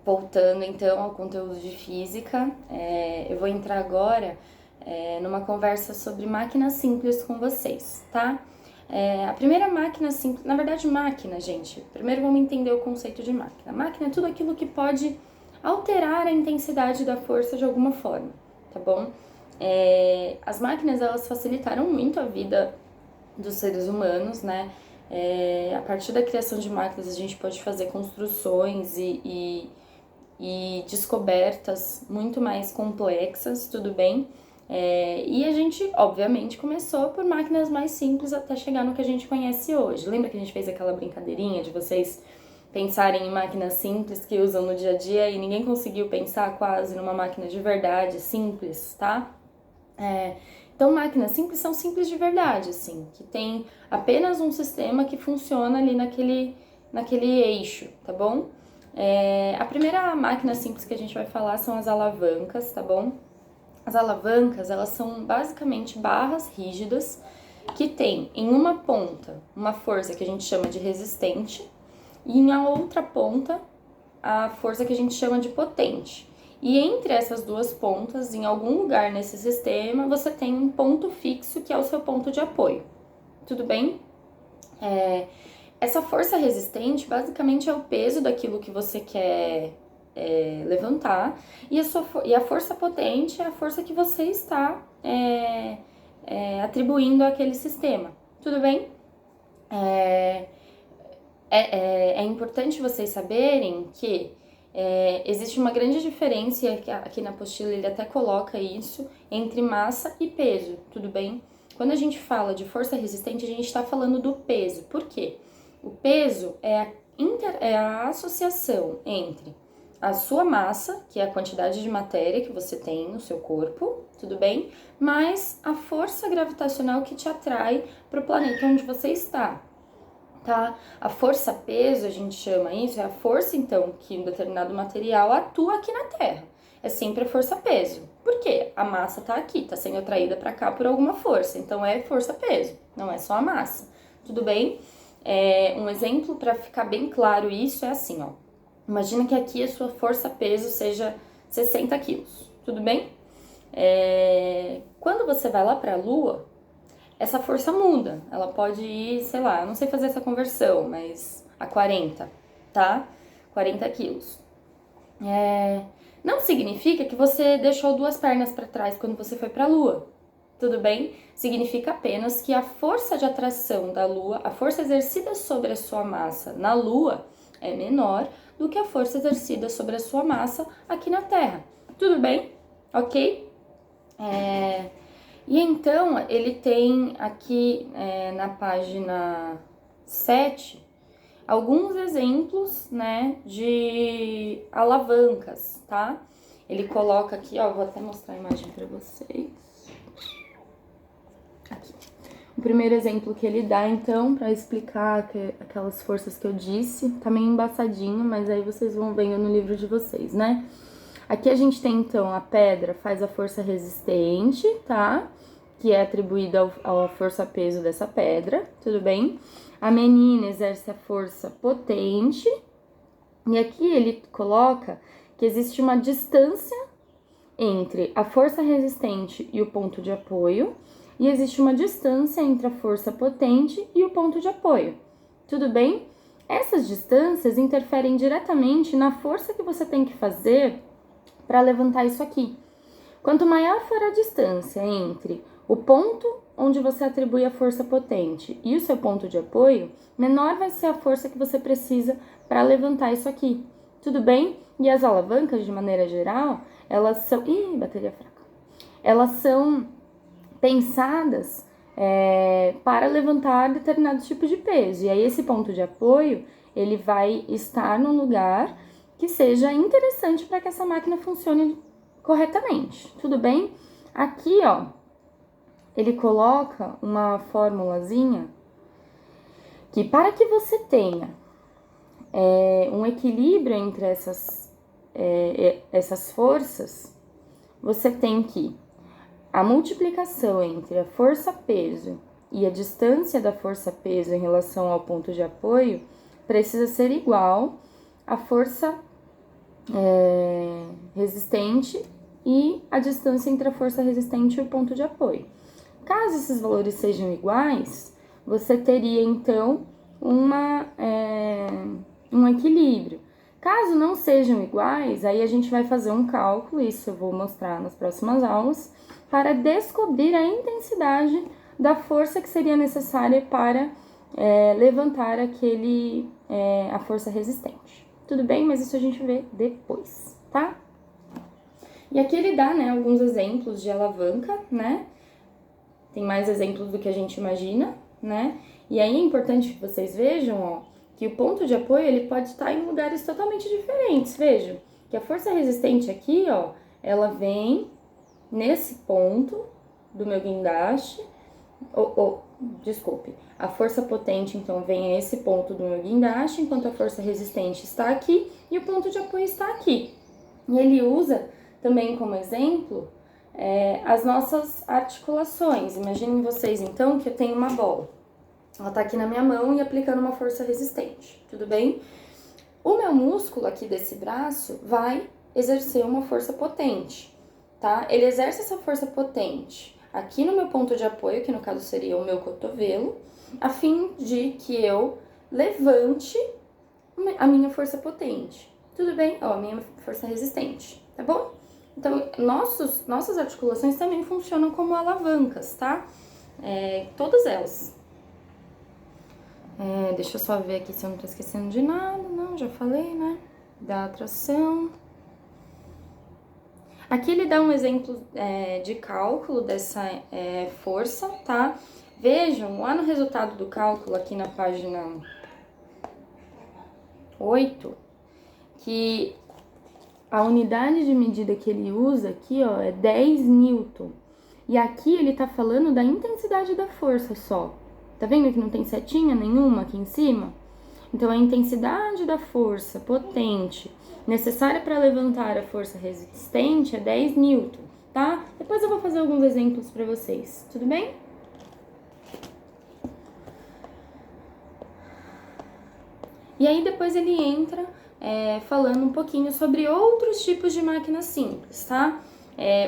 Voltando então ao conteúdo de física, eu vou entrar agora numa conversa sobre máquinas simples com vocês, tá? A primeira máquina simples, na verdade máquina, gente, primeiro vamos entender o conceito de máquina. Máquina é tudo aquilo que pode alterar a intensidade da força de alguma forma, tá bom? As máquinas, elas facilitaram muito a vida dos seres humanos, né? A partir da criação de máquinas a gente pode fazer construções e descobertas muito mais complexas, tudo bem? E a gente, obviamente, começou por máquinas mais simples até chegar no que a gente conhece hoje. Lembra que a gente fez aquela brincadeirinha de vocês pensarem em máquinas simples que usam no dia a dia e ninguém conseguiu pensar quase numa máquina de verdade simples, tá? Então, máquinas simples são simples de verdade, assim, que tem apenas um sistema que funciona ali naquele eixo, tá bom? A primeira máquina simples que a gente vai falar são as alavancas, tá bom? As alavancas, elas são basicamente barras rígidas que tem em uma ponta uma força que a gente chama de resistente e em a outra ponta a força que a gente chama de potente. E entre essas duas pontas, em algum lugar nesse sistema, você tem um ponto fixo que é o seu ponto de apoio. Tudo bem? Essa força resistente basicamente é o peso daquilo que você quer levantar, e a força potente é a força que você está atribuindo àquele sistema. Tudo bem? É importante vocês saberem que existe uma grande diferença, e aqui na apostila ele até coloca isso, entre massa e peso, tudo bem? Quando a gente fala de força resistente, a gente está falando do peso. Por quê? O peso é a associação entre a sua massa, que é a quantidade de matéria que você tem no seu corpo, tudo bem? Mais a força gravitacional que te atrai para o planeta onde você está. Tá? A força-peso, a gente chama isso, é a força, então, que um determinado material atua aqui na Terra. É sempre a força-peso. Por quê? A massa tá aqui, tá sendo atraída para cá por alguma força. Então, é força-peso, não é só a massa. Tudo bem? Um exemplo para ficar bem claro isso é assim, ó. Imagina que aqui a sua força-peso seja 60 quilos. Tudo bem? Quando você vai lá para a Lua, essa força muda, ela pode ir, sei lá, eu não sei fazer essa conversão, mas a 40, tá? 40 quilos. Não significa que você deixou duas pernas para trás quando você foi para a Lua, tudo bem? Significa apenas que a força de atração da Lua, a força exercida sobre a sua massa na Lua é menor do que a força exercida sobre a sua massa aqui na Terra, tudo bem? Ok? E então, ele tem aqui na página 7 alguns exemplos, né, de alavancas, tá? Ele coloca aqui, ó, vou até mostrar a imagem para vocês. Aqui. O primeiro exemplo que ele dá, então, para explicar aquelas forças que eu disse, tá meio embaçadinho, mas aí vocês vão vendo no livro de vocês, né? Aqui a gente tem, então, a pedra faz a força resistente, tá? Que é atribuída à força-peso dessa pedra, tudo bem? A menina exerce a força potente. E aqui ele coloca que existe uma distância entre a força resistente e o ponto de apoio. E existe uma distância entre a força potente e o ponto de apoio, tudo bem? Essas distâncias interferem diretamente na força que você tem que fazer para levantar isso aqui. Quanto maior for a distância entre o ponto onde você atribui a força potente e o seu ponto de apoio, menor vai ser a força que você precisa para levantar isso aqui. Tudo bem? E as alavancas, de maneira geral, elas são... Ih, bateria fraca. Elas são pensadas para levantar determinado tipo de peso. E aí esse ponto de apoio, ele vai estar num lugar que seja interessante para que essa máquina funcione corretamente, tudo bem? Aqui, ó, ele coloca uma formulazinha que para que você tenha um equilíbrio entre essas forças, você tem que a multiplicação entre a força-peso e a distância da força-peso em relação ao ponto de apoio precisa ser igual à força resistente e a distância entre a força resistente e o ponto de apoio. Caso esses valores sejam iguais, você teria então um equilíbrio. Caso não sejam iguais, aí a gente vai fazer um cálculo, isso eu vou mostrar nas próximas aulas, para descobrir a intensidade da força que seria necessária para levantar a força resistente. Tudo bem? Mas isso a gente vê depois, tá? E aqui ele dá, né, alguns exemplos de alavanca, né? Tem mais exemplos do que a gente imagina, né? E aí é importante que vocês vejam, ó, que o ponto de apoio ele pode estar em lugares totalmente diferentes. Vejam que a força resistente aqui, ó, ela vem nesse ponto do meu guindaste. Desculpe, a força potente então vem a esse ponto do meu guindaste, enquanto a força resistente está aqui e o ponto de apoio está aqui. E ele usa também como exemplo as nossas articulações. Imaginem vocês então que eu tenho uma bola. Ela tá aqui na minha mão e aplicando uma força resistente, tudo bem? O meu músculo aqui desse braço vai exercer uma força potente, tá? Ele exerce essa força potente aqui no meu ponto de apoio, que no caso seria o meu cotovelo, a fim de que eu levante a minha força potente. Tudo bem? Ó, a minha força resistente, tá bom? Então, nossas articulações também funcionam como alavancas, tá? Todas elas. Deixa eu só ver aqui se eu não tô esquecendo de nada. Não, já falei, né? Da atração. Aqui ele dá um exemplo de cálculo dessa força, tá? Vejam, lá no resultado do cálculo, aqui na página 8, que a unidade de medida que ele usa aqui, ó, é 10 newton. E aqui ele tá falando da intensidade da força só. Tá vendo que não tem setinha nenhuma aqui em cima? Então, a intensidade da força potente necessária para levantar a força resistente é 10 newton, tá? Depois eu vou fazer alguns exemplos para vocês, tudo bem? E aí depois ele entra falando um pouquinho sobre outros tipos de máquinas simples, tá?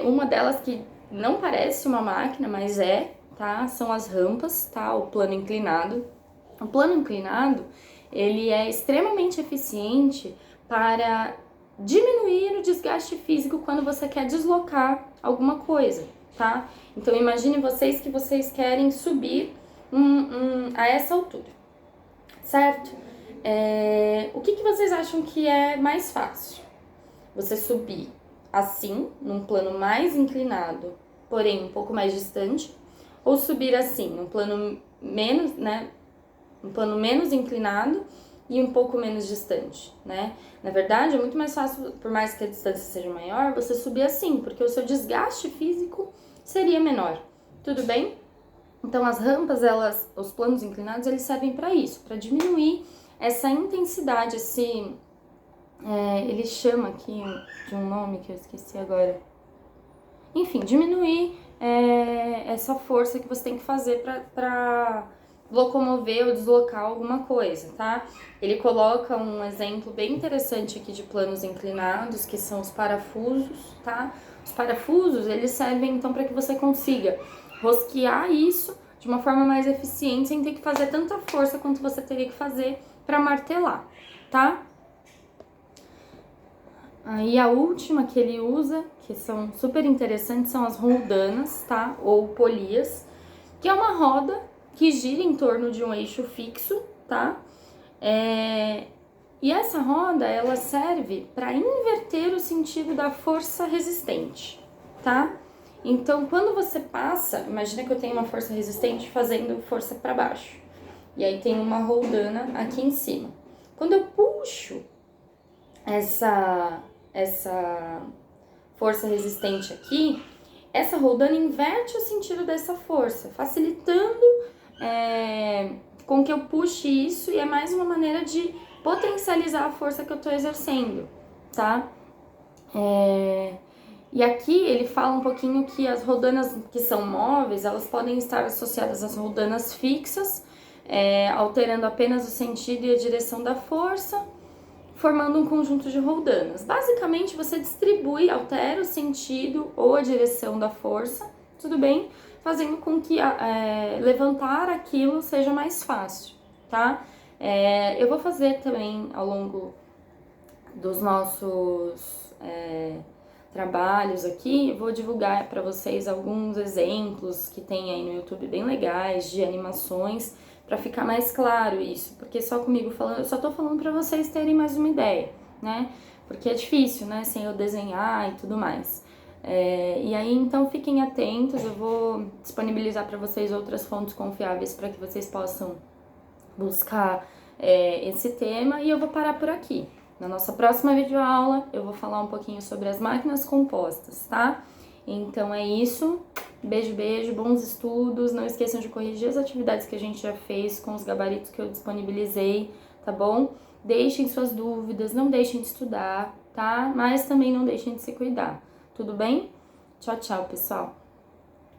Uma delas que não parece uma máquina, mas tá? São as rampas, tá? O plano inclinado. O plano inclinado, ele é extremamente eficiente para diminuir o desgaste físico quando você quer deslocar alguma coisa, tá? Então, imagine vocês que vocês querem subir a essa altura, certo? O que vocês acham que é mais fácil? Você subir assim, num plano mais inclinado, porém um pouco mais distante, ou subir assim, num plano menos, né? Um plano menos inclinado e um pouco menos distante, né? Na verdade, é muito mais fácil, por mais que a distância seja maior, você subir assim, porque o seu desgaste físico seria menor, tudo bem? Então, as rampas, os planos inclinados, eles servem para isso, para diminuir essa intensidade, ele chama aqui de um nome que eu esqueci agora. Enfim, diminuir essa força que você tem que fazer para locomover ou deslocar alguma coisa, tá? Ele coloca um exemplo bem interessante aqui de planos inclinados, que são os parafusos, tá? Os parafusos, eles servem então para que você consiga rosquear isso de uma forma mais eficiente, sem ter que fazer tanta força quanto você teria que fazer para martelar, tá? Aí a última que ele usa, que são super interessantes, são as roldanas, tá? Ou polias, que é uma roda que gira em torno de um eixo fixo, tá? E essa roda, ela serve para inverter o sentido da força resistente, tá? Então, quando você passa, imagina que eu tenho uma força resistente fazendo força para baixo. E aí tem uma roldana aqui em cima. Quando eu puxo essa força resistente aqui, essa roldana inverte o sentido dessa força, facilitando com que eu puxe isso, e é mais uma maneira de potencializar a força que eu estou exercendo, tá? E aqui ele fala um pouquinho que as roldanas que são móveis, elas podem estar associadas às roldanas fixas, alterando apenas o sentido e a direção da força, formando um conjunto de roldanas. Basicamente, você distribui, altera o sentido ou a direção da força, tudo bem? Fazendo com que levantar aquilo seja mais fácil, tá? Eu vou fazer também ao longo dos nossos trabalhos aqui, eu vou divulgar para vocês alguns exemplos que tem aí no YouTube bem legais de animações, para ficar mais claro isso, porque só comigo falando, eu só tô falando para vocês terem mais uma ideia, né? Porque é difícil, né, sem eu desenhar e tudo mais. E aí, então, fiquem atentos, eu vou disponibilizar para vocês outras fontes confiáveis para que vocês possam buscar esse tema, e eu vou parar por aqui. Na nossa próxima videoaula, eu vou falar um pouquinho sobre as máquinas compostas, tá? Então é isso. Beijo, beijo, bons estudos. Não esqueçam de corrigir as atividades que a gente já fez com os gabaritos que eu disponibilizei, tá bom? Deixem suas dúvidas, não deixem de estudar, tá? Mas também não deixem de se cuidar, tudo bem? Tchau, tchau, pessoal!